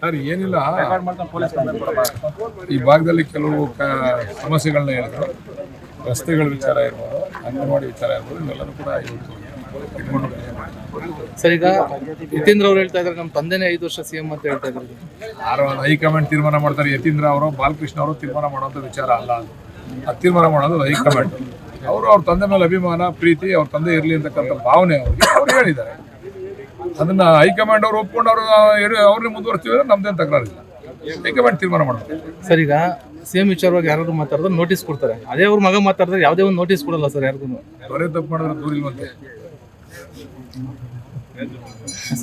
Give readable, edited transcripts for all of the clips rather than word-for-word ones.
Sir ಏನಿಲ್ಲ, ಈ ಭಾಗದಲ್ಲಿ ಕೆಲವು ಸಮಸ್ಯೆಗಳನ್ನ ಹೇಳಿದ್ರು. ರಸ್ತೆಗಳ ವಿಚಾರ ಇರ್ಬೋದು, ಅಂಗನವಾಡಿ ವಿಚಾರ ಇರ್ಬೋದು, ಇವೆಲ್ಲರೂ ಕೂಡ ಇವತ್ತು ಇಟ್ಕೊಂಡು ಸರ್, ಈಗ ಯತೀಂದ್ರ ಅವ್ರು ಹೇಳ್ತಾ ಇದ್ದಾರೆ ನಮ್ಮ ತಂದೆನೇ 5 ವರ್ಷ CM ಅಂತ ಹೇಳ್ತಾ ಇದ್ದಾರೆ. ಯಾರೋ ಹೈಕಮಾಂಡ್ ತೀರ್ಮಾನ ಮಾಡ್ತಾರೆ. ಯತೀಂದ್ರ ಅವರು, ಬಾಲಕೃಷ್ಣ ಅವರು ತೀರ್ಮಾನ ಮಾಡುವಂಥ ವಿಚಾರ ಅಲ್ಲ. ಅದು ತೀರ್ಮಾನ ಮಾಡೋದು ಹೈಕಮಾಂಡ್. ಅವರು ಅವ್ರ ತಂದೆ ಮೇಲೆ ಅಭಿಮಾನ, ಪ್ರೀತಿ, ಅವ್ರ ತಂದೆ ಇರಲಿ ಅಂತಕ್ಕಂಥ ಭಾವನೆ ಅವ್ರು ಹೇಳಿದ್ದಾರೆ. ಅದನ್ನ ಹೈಕಮಾಂಡ್ ಅವರು ಒಪ್ಕೊಂಡು ಅವ್ರನ್ನೇ ಮುಂದುವರಿಸ್ತೀವಿ, ನಮ್ದೇನು ತಕರಾರಿಲ್ಲ. ಹೈಕಮಾಂಡ್ ತೀರ್ಮಾನ ಮಾಡೋದು. ಸರ್, ಈಗ CM ವಿಚಾರವಾಗಿ ಯಾರು ಮಾತಾಡಿದ್ರೆ ನೋಟಿಸ್ ಕೊಡ್ತಾರೆ. ಅದೇ ಅವ್ರ ಮಗ ಮಾತಾಡಿದ್ರೆ ಯಾವುದೇ ಒಂದು ನೋಟಿಸ್ ಕೊಡಲ್ಲ ಸರ್ ಯಾರಿಗೂ. ದೊರೆ ತಪ್ಪು ಮಾಡಿದ್ರೆ ದೂರಿಲ್ವಂತೆ.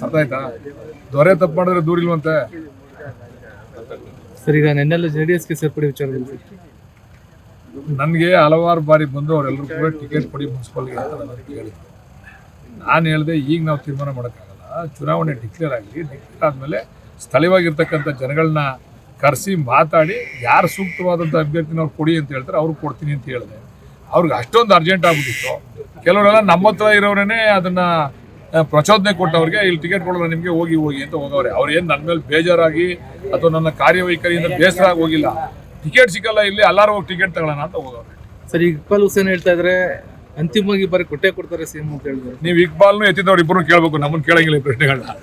ಅರ್ಥ ಆಯ್ತಾ? ದೊರೆ ತಪ್ಪು ಮಾಡಿದ್ರೆ ದೂರಿಲ್ವಂತೆ. ಸರ್, ಈಗ ನೆನ್ನೆಲ್ಲ JDSಗೆ ಸೇರ್ಪಡೆ ವಿಚಾರದಲ್ಲಿ ನನಗೆ ಹಲವಾರು ಬಾರಿ ಬಂದು ಅವರೆಲ್ಲರೂ ಕೂಡ ಟಿಕೆಟ್ ಕೊಡಿ ಮುನ್ಸಿಪಾಲ್ಗೆ ಅಂತ ನಾನು ಹೇಳಿದ್ರು. ನಾನು ಹೇಳಿದೆ, ಈಗ ನಾವು ತೀರ್ಮಾನ ಮಾಡೋಕ್ಕಾಗಲ್ಲ. ಚುನಾವಣೆ ಡಿಕ್ಲೇರ್ ಆಗಲಿ. ಡಿಕ್ಲೇರ್ ಆದಮೇಲೆ ಸ್ಥಳೀಯವಾಗಿರ್ತಕ್ಕಂಥ ಜನಗಳನ್ನ ಕರೆಸಿ ಮಾತಾಡಿ ಯಾರು ಸೂಕ್ತವಾದಂಥ ಅಭ್ಯರ್ಥಿನ ಅವ್ರು ಕೊಡಿ ಅಂತ ಹೇಳ್ತಾರೆ, ಅವ್ರಿಗೆ ಕೊಡ್ತೀನಿ ಅಂತ ಹೇಳಿದೆ. ಅವ್ರಿಗೆ ಅಷ್ಟೊಂದು ಅರ್ಜೆಂಟ್ ಆಗ್ಬಿಟ್ಟಿತ್ತು. ಕೆಲವರೆಲ್ಲ ನಮ್ಮ ಹತ್ರ ಇರೋರೇ ಅದನ್ನು ಪ್ರಚೋದನೆ ಕೊಟ್ಟವ್ರಿಗೆ, ಇಲ್ಲಿ ಟಿಕೆಟ್ ಕೊಡೋಲ್ಲ ನಿಮಗೆ, ಹೋಗಿ ಅಂತ ಹೋಗವ್ರೆ. ಅವ್ರು ಏನು ನನ್ನ ಮೇಲೆ ಬೇಜಾರಾಗಿ ಅಥವಾ ನನ್ನ ಕಾರ್ಯವೈಖರಿಯಿಂದ ಬೇಸರ ಆಗಿ ಹೋಗಿಲ್ಲ. ಟಿಕೆಟ್ ಸಿಕ್ಕಲ್ಲ, ಇಲ್ಲಿ ಎಲ್ಲರೂ ಹೋಗಿ ಟಿಕೆಟ್ ತಗೊಳ್ಳೋಣ ಅಂತ ಹೋಗವ್ರೆ. ಸರ್, ಈಗ ಇಕ್ಬಾಲ್ ಹುಸೇನ್ ಹೇಳ್ತಾ ಇದ್ರೆ ಅಂತಿಮವಾಗಿ ಬರೀ ಕೊಟ್ಟೆ ಕೊಡ್ತಾರೆ CM ಅಂತ ಹೇಳಿದ್ರು. ನೀವು ಇಕ್ಬಾಲ್ನು ಎತ್ತಿದವ್ರು ಇಬ್ಬರು ಕೇಳಬೇಕು, ನಮ್ಮನ್ನು ಕೇಳಂಗಿಲ್ಲ ಈ ಪ್ರಶ್ನೆಗಳನ್ನ.